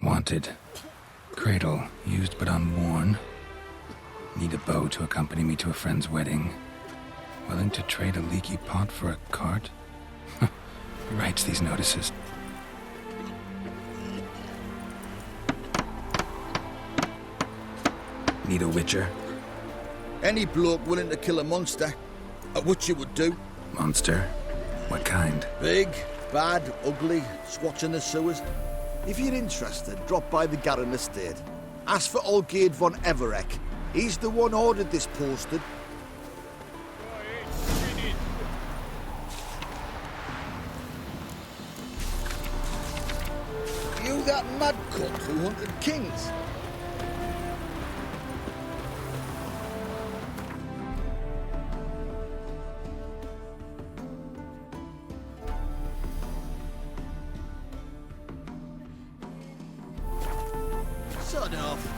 Wanted. Cradle, used but unworn. Need a bow to accompany me to a friend's wedding. Willing to trade a leaky pot for a cart? Who writes these notices? Need a witcher? Any bloke willing to kill a monster, which you would do. Monster? What kind? Big, bad, ugly, squats in the sewers. If you're interested, drop by the Garren estate. Ask for Olgierd von Everek. He's the one ordered this posted. You that mad cunt who hunted kings? Sod off.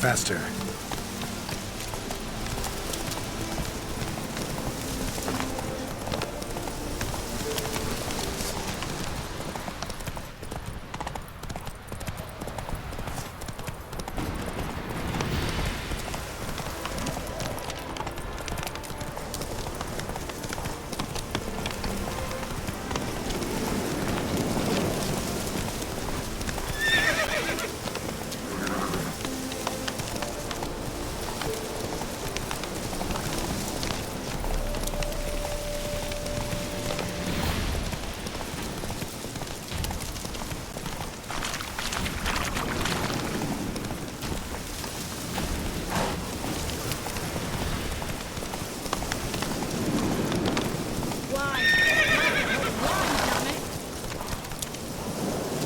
Faster.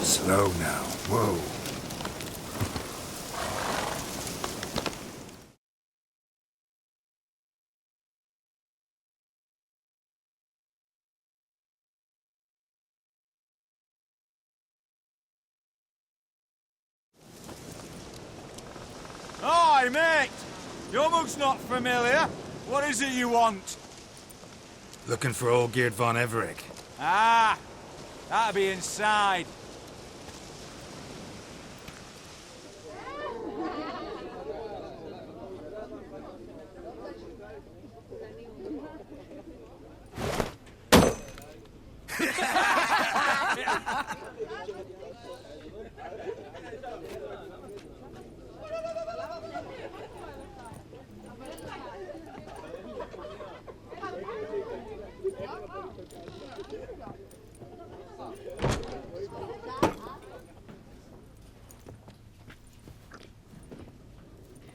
Slow now. Whoa. Hi, mate! Your mug's not familiar. What is it you want? Looking for Olgierd von Everek. Ah! That'll be inside.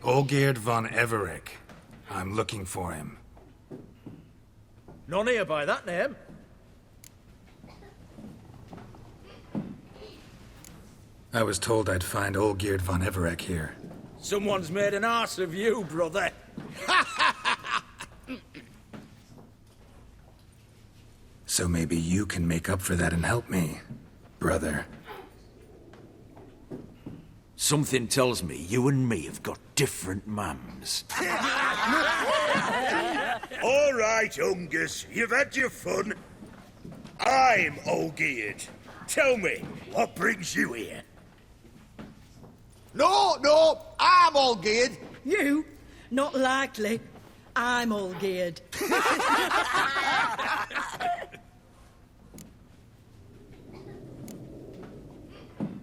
Olgierd von Everek. I'm looking for him. None here by that name. I was told I'd find Olgierd von Everek here. Someone's made an arse of you, brother. So maybe you can make up for that and help me, brother. Something tells me you and me have got different mums. All right, Ungus, you've had your fun. I'm Olgierd. Tell me, what brings you here? No, I'm Olgierd. You? Not likely. I'm all geared.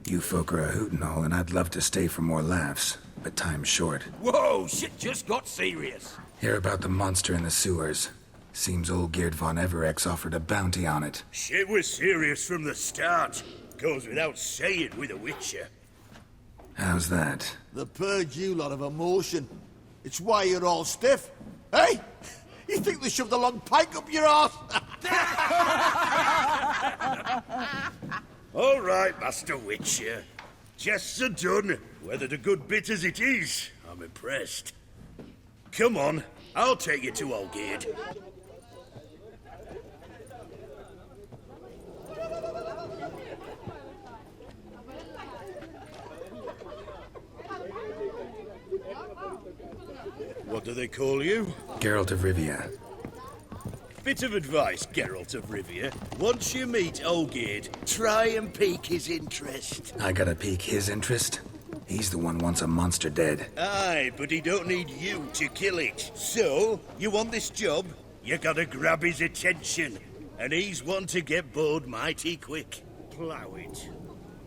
You folk are a hoot and all, and I'd love to stay for more laughs, but time's short. Whoa, shit just got serious. Hear about the monster in the sewers. Seems Olgierd von Everek's offered a bounty on it. Shit was serious from the start. Goes without saying with a witcher. How's that? They purge you lot of emotion. It's why you're all stiff. Hey? You think they shoved a long pike up your arse? All right, Master Witcher. Jests are done. Whether the good bit as it is, I'm impressed. Come on, I'll take you to Olgate. What do they call you? Geralt of Rivia. Bit of advice, Geralt of Rivia. Once you meet Olgate, try and pique his interest. I gotta pique his interest? He's the one wants a monster dead. Aye, but he don't need you to kill it. So, you want this job? You gotta grab his attention. And he's one to get bored mighty quick. Plough it.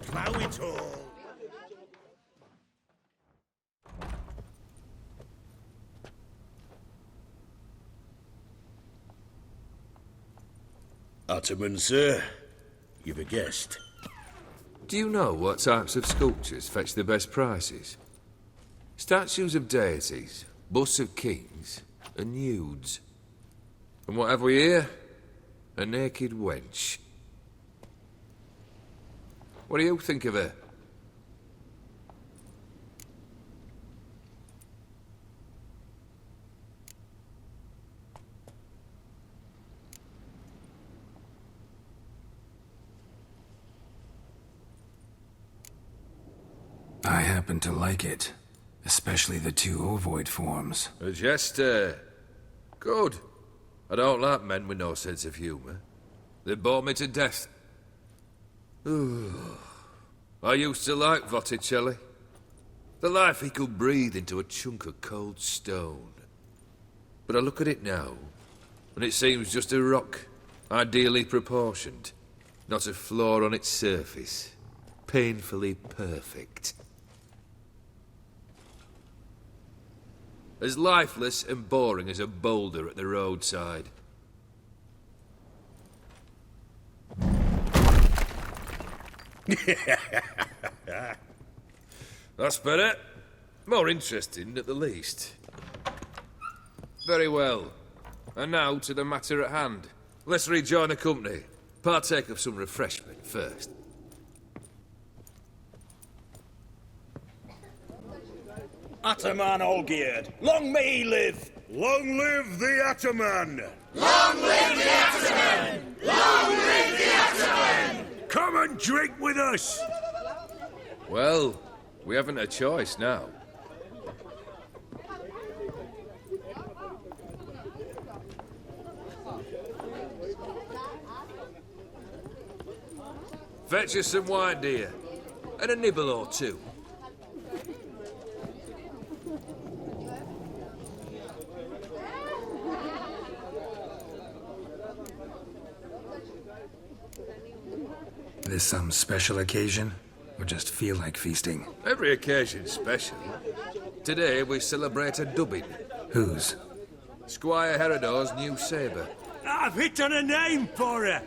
Plough it all. Ottoman, sir. You've a guest. Do you know what types of sculptures fetch the best prices? Statues of deities, busts of kings, and nudes. And what have we here? A naked wench. What do you think of her? I happen to like it. Especially the two ovoid forms. A jester. Good. I don't like men with no sense of humour. They bore me to death. I used to like Botticelli. The life he could breathe into a chunk of cold stone. But I look at it now, and it seems just a rock, ideally proportioned. Not a flaw on its surface. Painfully perfect. As lifeless and boring as a boulder at the roadside. That's better. More interesting, at the least. Very well. And now to the matter at hand. Let's rejoin the company. Partake of some refreshment first. Ataman Olgierd, long may he live! Long live the Ataman! Long live the Ataman! Long live the Ataman! Come and drink with us! Well, we haven't a choice now. Fetch us some wine, dear. And a nibble or two. This some special occasion? Or just feel like feasting? Every occasion's special. Today we celebrate a dubbing. Whose? Squire Herodor's new sabre. I've hit on a name for her.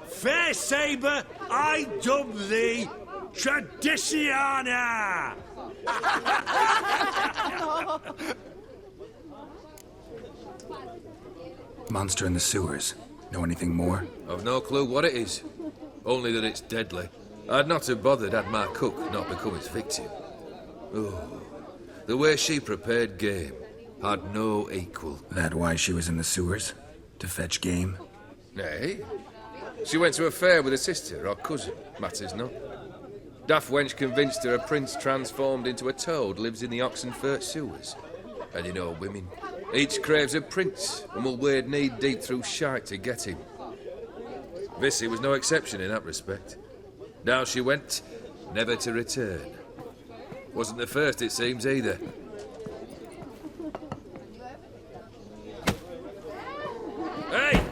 Fair Sabre, I dub thee Tradiciana! Monster in the sewers. Know anything more? I've no clue what it is. Only that it's deadly. I'd not have bothered had my cook not become its victim. Oh, the way she prepared game had no equal. That why she was in the sewers? To fetch game? Nay. She went to a fair with a sister or cousin, matters not. Daft wench convinced her a prince transformed into a toad lives in the Oxenfurt sewers. And you know women. Each craves a prince and will wade knee-deep through shite to get him. Vissy was no exception in that respect. Down she went, never to return. Wasn't the first, it seems, either. Hey!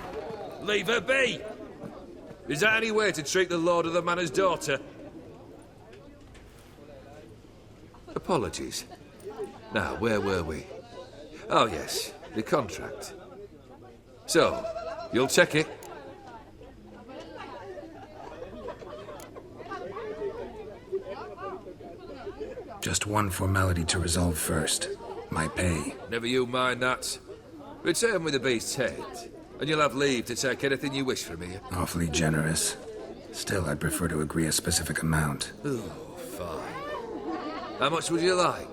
Leave her be! Is that any way to treat the lord of the manor's daughter? Apologies. Now, where were we? Oh, yes, the contract. So, you'll check it? Just one formality to resolve first. My pay. Never you mind that. Return with the beast's head, and you'll have leave to take anything you wish from here. Awfully generous. Still, I'd prefer to agree a specific amount. Oh, fine. How much would you like?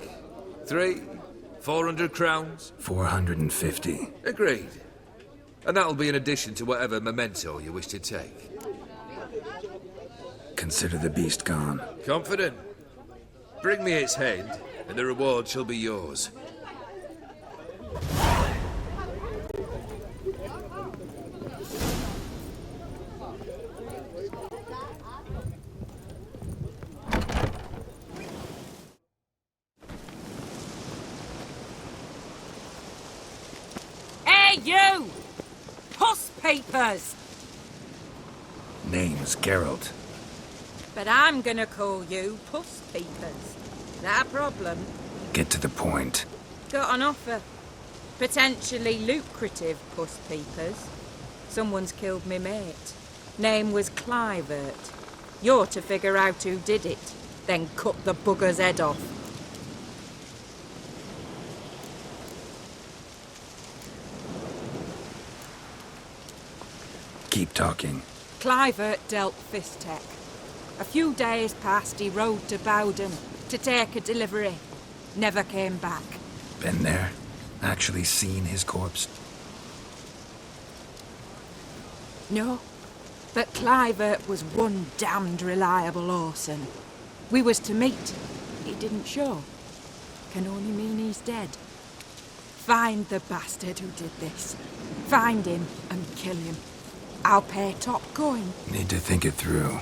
400 crowns? 450. Agreed. And that'll be in addition to whatever memento you wish to take. Consider the beast gone. Confident? Bring me its head, and the reward shall be yours. Hey, you! Puss papers! Name's Geralt. But I'm gonna call you Puss Peepers. That a problem? Get to the point. Got an offer. Potentially lucrative Puss Peepers. Someone's killed me mate. Name was Clivert. You're to figure out who did it, then cut the bugger's head off. Keep talking. Clivert dealt Fistech. A few days past, he rode to Bowden to take a delivery. Never came back. Been there? Actually seen his corpse? No, but Clivert was one damned reliable horseman. We was to meet. He didn't show. Can only mean he's dead. Find the bastard who did this. Find him and kill him. I'll pay top coin. Need to think it through.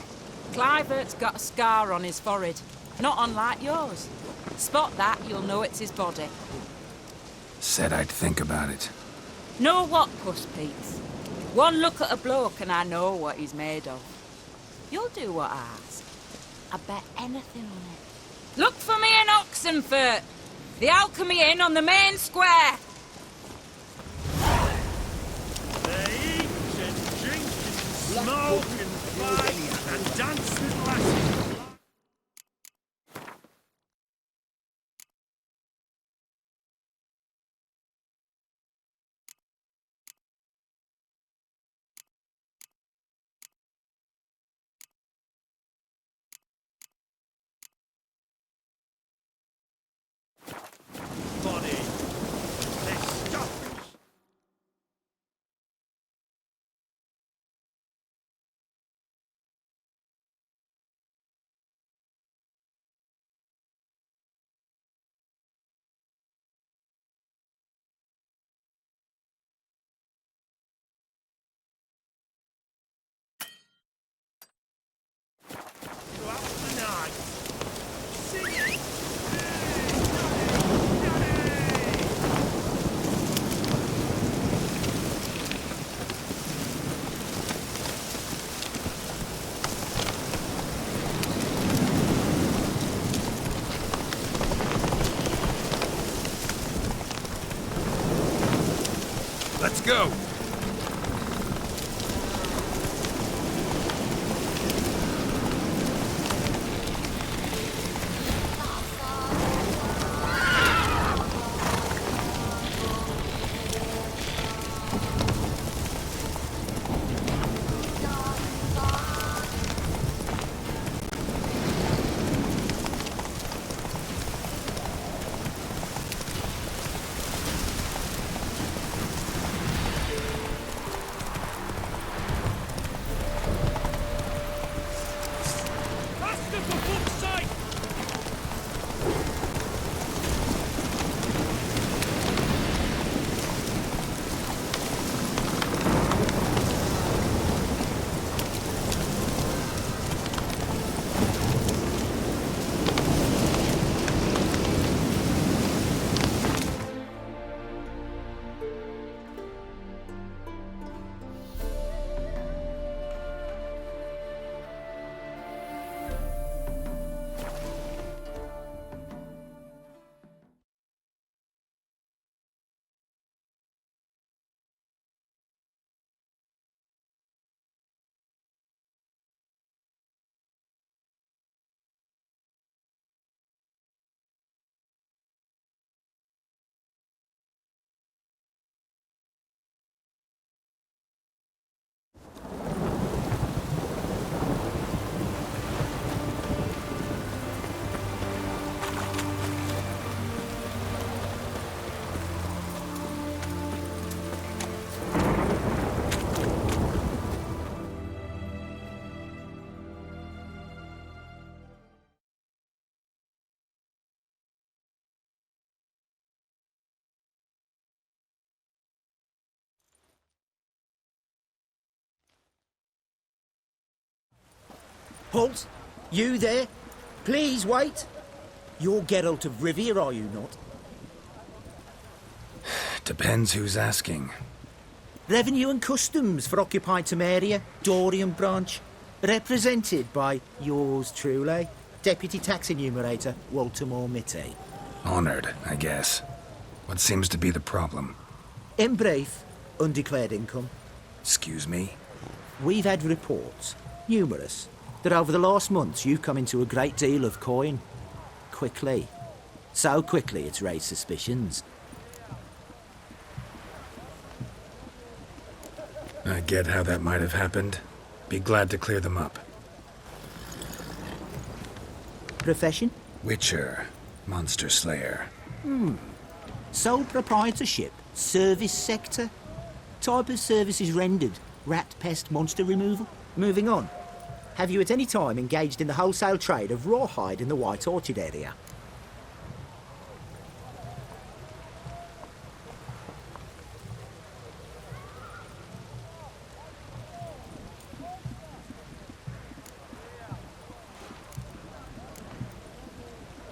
Clivert's got a scar on his forehead, not unlike yours. Spot that, you'll know it's his body. Said I'd think about it. Know what, Puss Pete's? One look at a bloke and I know what he's made of. You'll do what I ask. I bet anything on it. Look for me in Oxenfurt! The Alchemy Inn on the main square! They eat and drink and smoke and fight and dance with lasses. Funny. They stop me. Throughout the night, singing. Let's go! Halt! You there? Please wait. You're Geralt of Rivia, are you not? Depends who's asking. Revenue and Customs for occupied Temeria, Dorian branch. Represented by yours truly, Deputy Tax Enumerator Walter Mitty. Honored, I guess. What seems to be the problem? In brief, undeclared income. Excuse me? We've had reports, numerous, that over the last months you've come into a great deal of coin. Quickly. So quickly it's raised suspicions. I get how that might have happened. Be glad to clear them up. Profession? Witcher. Monster Slayer. Sole proprietorship? Service sector? Type of services rendered? Rat, pest, monster removal? Moving on. Have you at any time engaged in the wholesale trade of rawhide in the White Orchard area?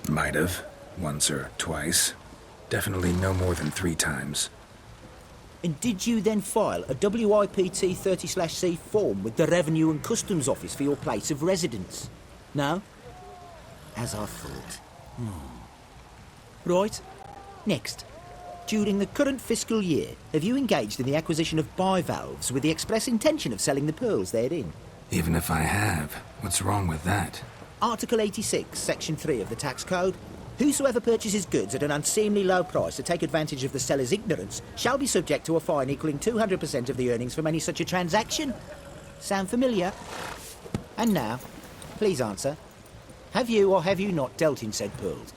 Might have. Once or twice. Definitely no more than 3 times. And did you then file a WIPT 30/C form with the Revenue and Customs Office for your place of residence? No? As I thought. Right. Next. During the current fiscal year, have you engaged in the acquisition of bivalves with the express intention of selling the pearls therein? Even if I have, what's wrong with that? Article 86, Section 3 of the Tax Code. Whosoever purchases goods at an unseemly low price to take advantage of the seller's ignorance shall be subject to a fine equaling 200% of the earnings from any such a transaction. Sound familiar? And now, please answer. Have you or have you not dealt in said pearls?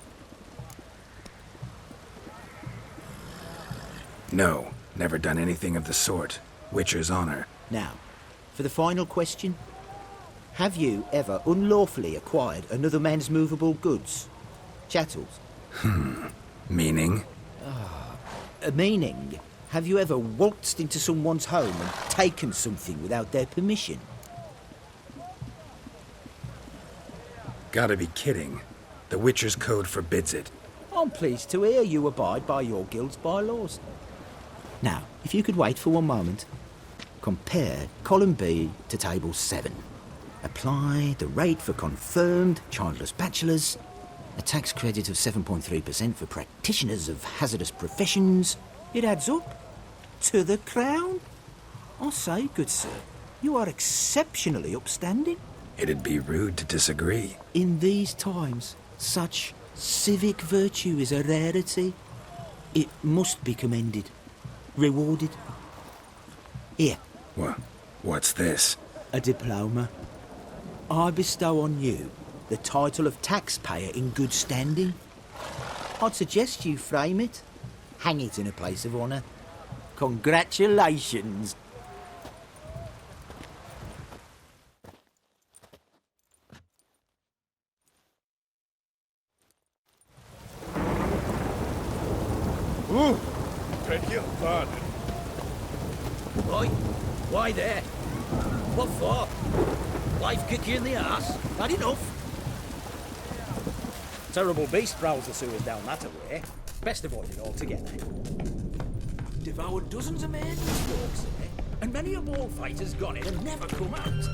No, never done anything of the sort. Witcher's honor. Now, for the final question. Have you ever unlawfully acquired another man's movable goods? Chattels? Meaning? Meaning, have you ever waltzed into someone's home and taken something without their permission? Gotta be kidding. The Witcher's Code forbids it. I'm pleased to hear you abide by your guild's bylaws. Now, if you could wait for one moment. Compare column B to table 7. Apply the rate for confirmed childless bachelors. A tax credit of 7.3% for practitioners of hazardous professions. It adds up. To the crown. I say, good sir, you are exceptionally upstanding. It'd be rude to disagree. In these times, such civic virtue is a rarity. It must be commended. Rewarded. Here. What's this? A diploma. I bestow on you the title of taxpayer in good standing. I'd suggest you frame it. Hang it in a place of honour. Congratulations. Ooh, beg your pardon. Right, why there? What for? Life kick you in the arse? Had enough? Terrible beast prowls the sewers down that way. Best avoid it altogether. Devoured dozens of maidens, folks say, and many a ball fighter's gone in and never come out.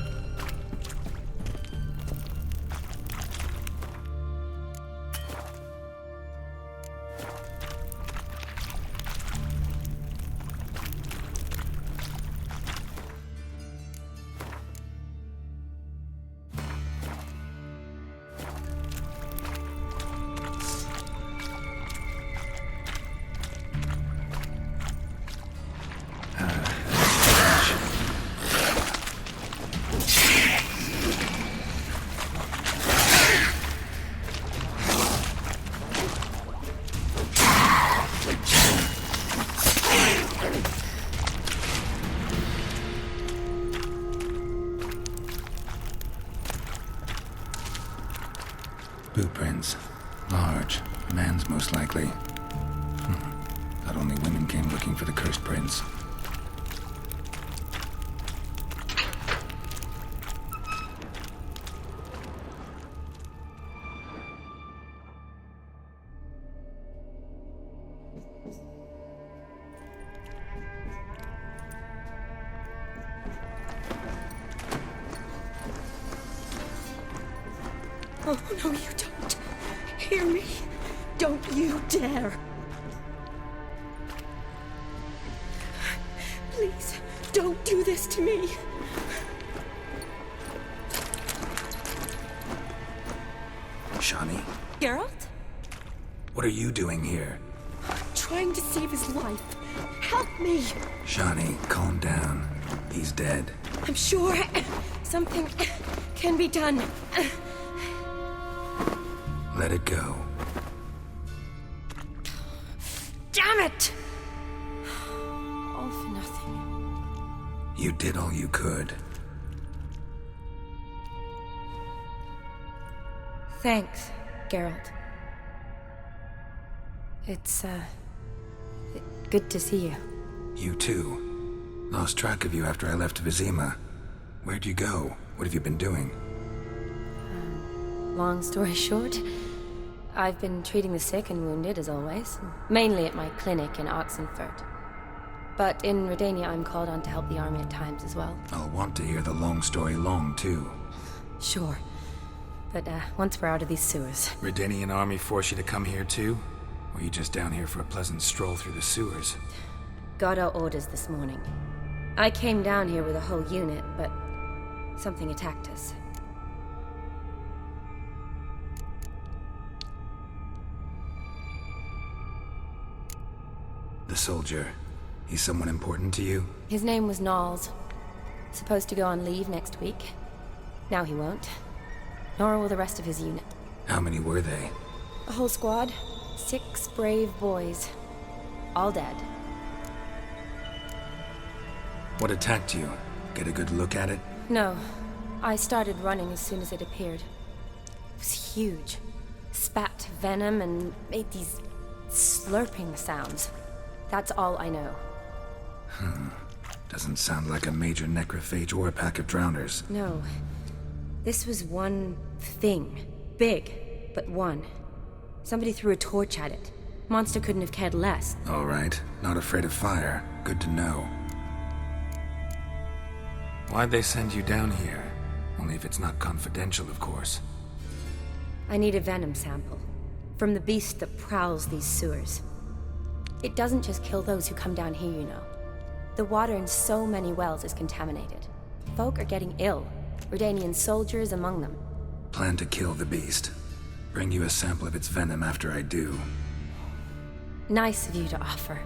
Boot prints. Large. Man's most likely. Thought only women came looking for the cursed prince. No, no, you don't. Hear me? Don't you dare. Please, don't do this to me. Shani, Geralt? what are you doing here? Trying to save his life. Help me. Shani, calm down. He's dead. I'm sure something can be done. Let it go. Damn it! All for nothing. You did all you could. Thanks, Geralt. It's, good to see you. You too. Lost track of you after I left Vizima. Where'd you go? What have you been doing? Long story short, I've been treating the sick and wounded, as always. Mainly at my clinic in Oxenfurt. But in Redania, I'm called on to help the army at times as well. I'll want to hear the long story long, too. Sure. But, once we're out of these sewers. Redanian army force you to come here, too? Or are you just down here for a pleasant stroll through the sewers? Got our orders this morning. I came down here with a whole unit, but something attacked us. The soldier. He's someone important to you? His name was Knowles. Supposed to go on leave next week. Now he won't. Nor will the rest of his unit. How many were they? A whole squad. 6 brave boys. All dead. What attacked you? Get a good look at it? No. I started running as soon as it appeared. It was huge. Spat venom and made these slurping sounds. That's all I know. Doesn't sound like a major necrophage or a pack of drowners. No. This was one thing. Big, but one. Somebody threw a torch at it. Monster couldn't have cared less. All right. Not afraid of fire. Good to know. Why'd they send you down here? Only if it's not confidential, of course. I need a venom sample. From the beast that prowls these sewers. It doesn't just kill those who come down here, you know. The water in so many wells is contaminated. Folk are getting ill. Redanian soldiers among them. Plan to kill the beast. Bring you a sample of its venom after I do. Nice of you to offer.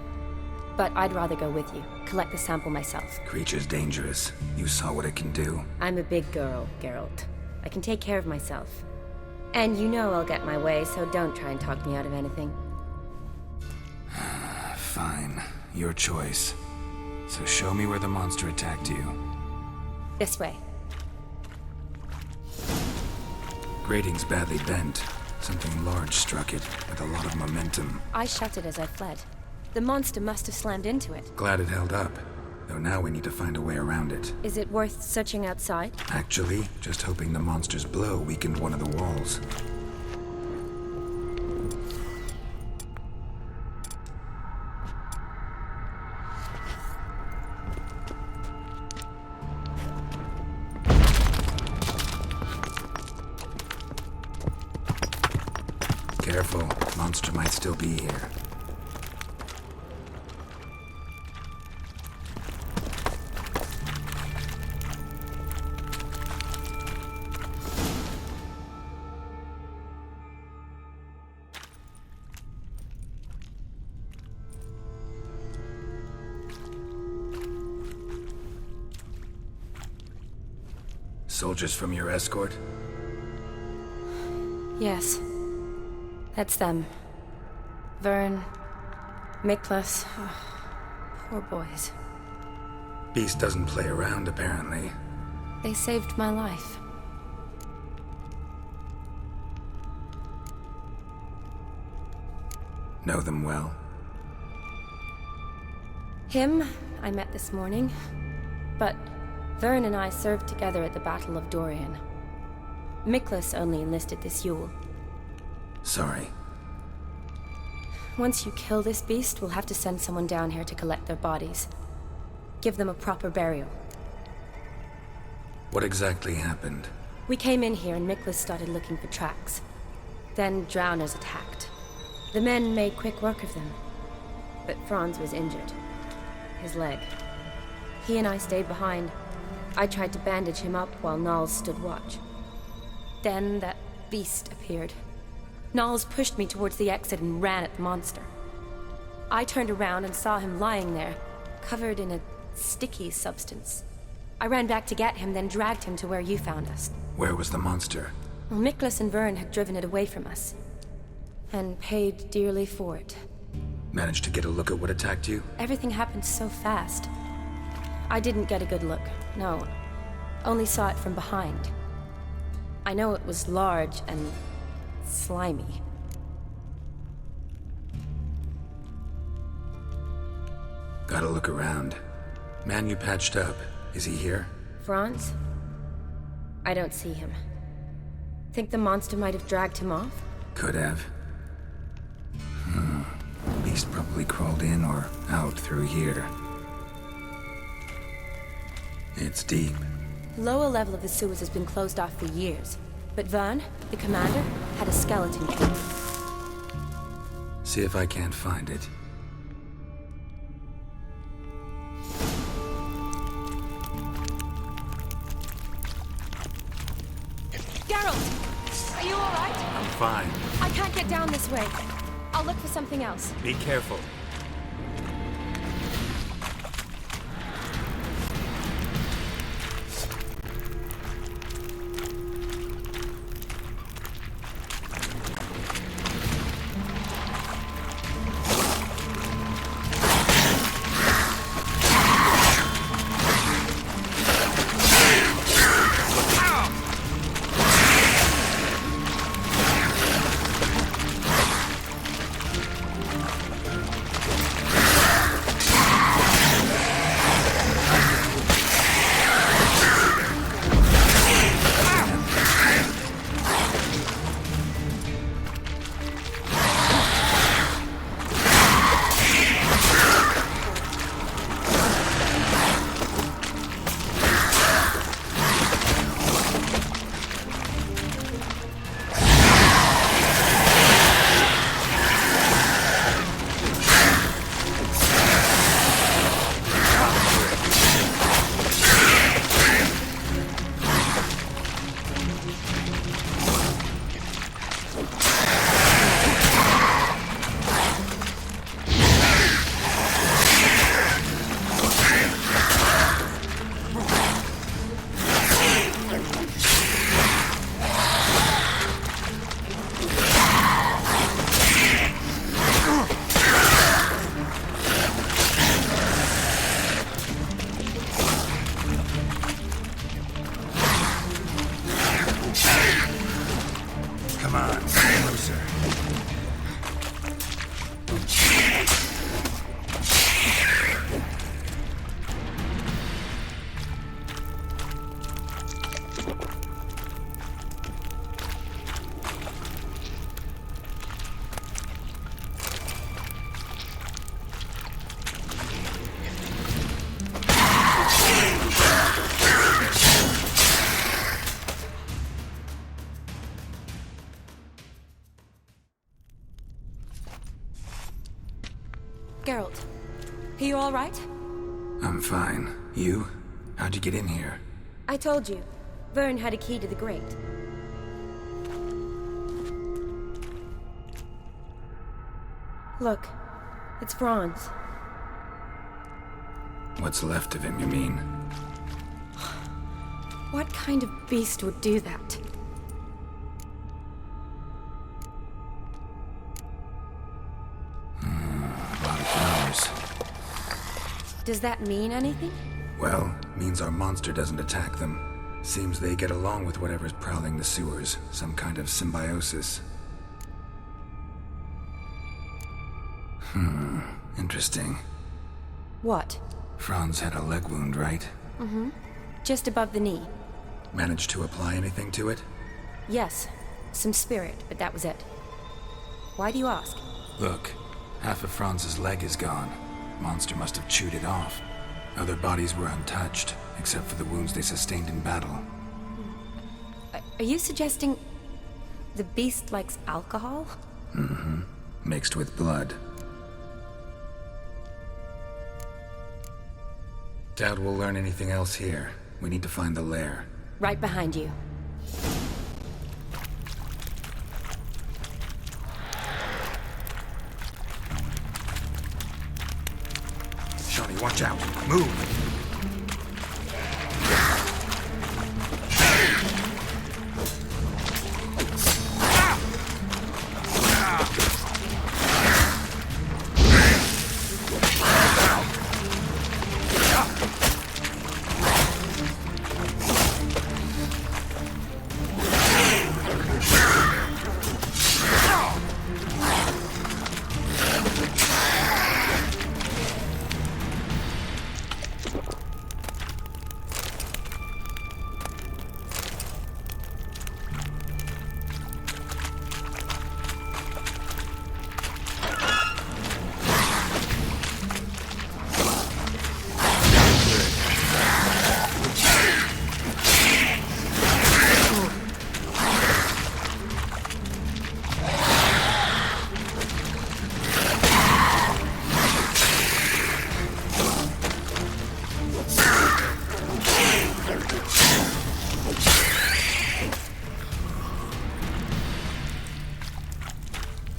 But I'd rather go with you. Collect the sample myself. Creature's dangerous. You saw what it can do. I'm a big girl, Geralt. I can take care of myself. And you know I'll get my way, so don't try and talk me out of anything. Fine. Your choice. So show me where the monster attacked you. This way. Grating's badly bent. Something large struck it, with a lot of momentum. I shut it as I fled. The monster must have slammed into it. Glad it held up. Though now we need to find a way around it. Is it worth searching outside? Actually, just hoping the monster's blow weakened one of the walls. Careful, monster might still be here. Soldiers from your escort? Yes. That's them. Vern, Miklas. Poor boys. Beast doesn't play around, apparently. They saved my life. Know them well? Him, I met this morning. But Vern and I served together at the Battle of Dorian. Miklas only enlisted this Yule. Sorry. Once you kill this beast, we'll have to send someone down here to collect their bodies. Give them a proper burial. What exactly happened? We came in here and Miklas started looking for tracks. Then drowners attacked. The men made quick work of them. But Franz was injured. His leg. He and I stayed behind. I tried to bandage him up while Nals stood watch. Then that beast appeared. Nals pushed me towards the exit and ran at the monster. I turned around and saw him lying there, covered in a sticky substance. I ran back to get him, then dragged him to where you found us. Where was the monster? Well, Miklas and Vern had driven it away from us. And paid dearly for it. Managed to get a look at what attacked you? Everything happened so fast. I didn't get a good look, no. Only saw it from behind. I know it was large and slimy. Gotta look around. Man you patched up, is he here? Franz? I don't see him. Think the monster might have dragged him off? Could have. Beast probably crawled in or out through here. It's deep. Lower level of the sewers has been closed off for years. But Vern, the commander, had a skeleton key. See if I can't find it. Geralt! Are you alright? I'm fine. I can't get down this way. I'll look for something else. Be careful. Geralt, are you all right? I'm fine. You? How'd you get in here? I told you. Vern had a key to the grate. Look, it's Franz. What's left of him, you mean? What kind of beast would do that? A lot of flowers. Does that mean anything? Well, means our monster doesn't attack them. Seems they get along with whatever's prowling the sewers. Some kind of symbiosis. Interesting. What? Franz had a leg wound, right? Mm-hmm. Just above the knee. Managed to apply anything to it? Yes. Some spirit, but that was it. Why do you ask? Look, half of Franz's leg is gone. Monster must have chewed it off. Other bodies were untouched, except for the wounds they sustained in battle. Are you suggesting the beast likes alcohol? Mm-hmm. Mixed with blood. Doubt we'll learn anything else here. We need to find the lair. Right behind you. Shawnee, watch out. Move!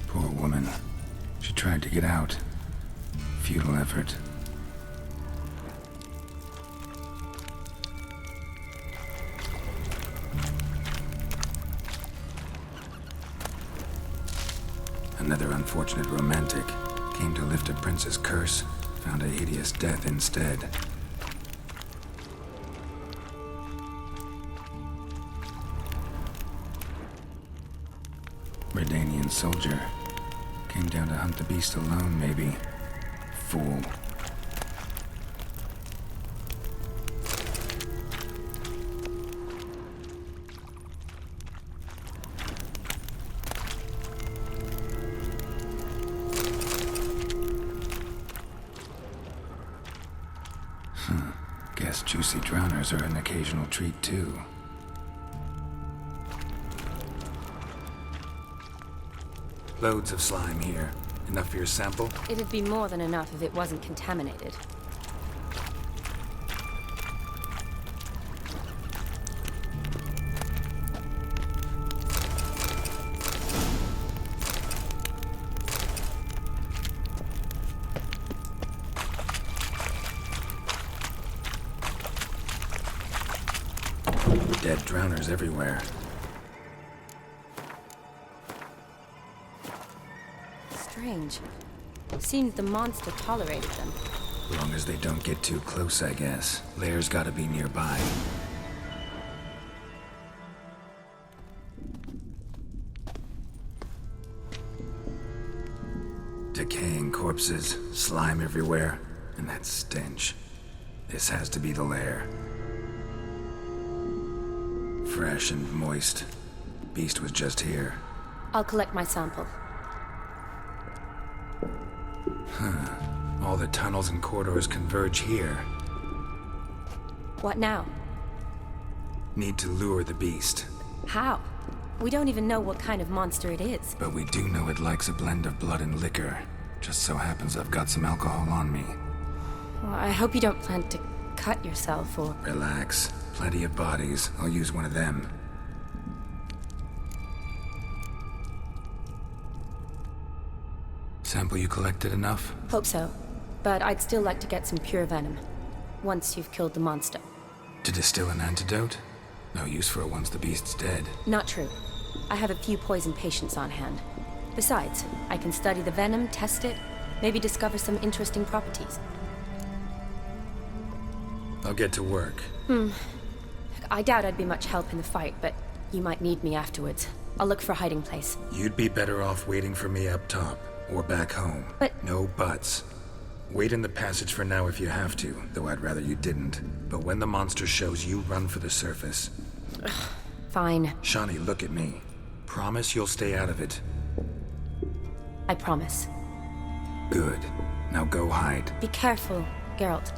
Poor woman. She tried to get out. Futile effort. Another unfortunate romantic. Came to lift a prince's curse, found a hideous death instead. Redanian soldier. Came down to hunt the beast alone, maybe. Fool. Guess juicy drowners are an occasional treat, too. Loads of slime here. Enough for your sample? It'd be more than enough if it wasn't contaminated. Dead drowners everywhere. Strange. Seems the monster tolerated them. Long as they don't get too close, I guess. Lair's gotta be nearby. Decaying corpses, slime everywhere, and that stench. This has to be the lair. Fresh and moist. Beast was just here. I'll collect my sample. All the tunnels and corridors converge here. What now? Need to lure the beast. How? We don't even know what kind of monster it is. But we do know it likes a blend of blood and liquor. Just so happens I've got some alcohol on me. Well, I hope you don't plan to cut yourself or... Relax. Plenty of bodies. I'll use one of them. Sample you collected enough? Hope so. But I'd still like to get some pure venom. Once you've killed the monster. To distill an antidote? No use for it once the beast's dead. Not true. I have a few poison patients on hand. Besides, I can study the venom, test it, maybe discover some interesting properties. I'll get to work. I doubt I'd be much help in the fight, but you might need me afterwards. I'll look for a hiding place. You'd be better off waiting for me up top, or back home. But... No buts. Wait in the passage for now if you have to, though I'd rather you didn't. But when the monster shows, you run for the surface. Fine. Shawnee, look at me. Promise you'll stay out of it. I promise. Good. Now go hide. Be careful, Geralt.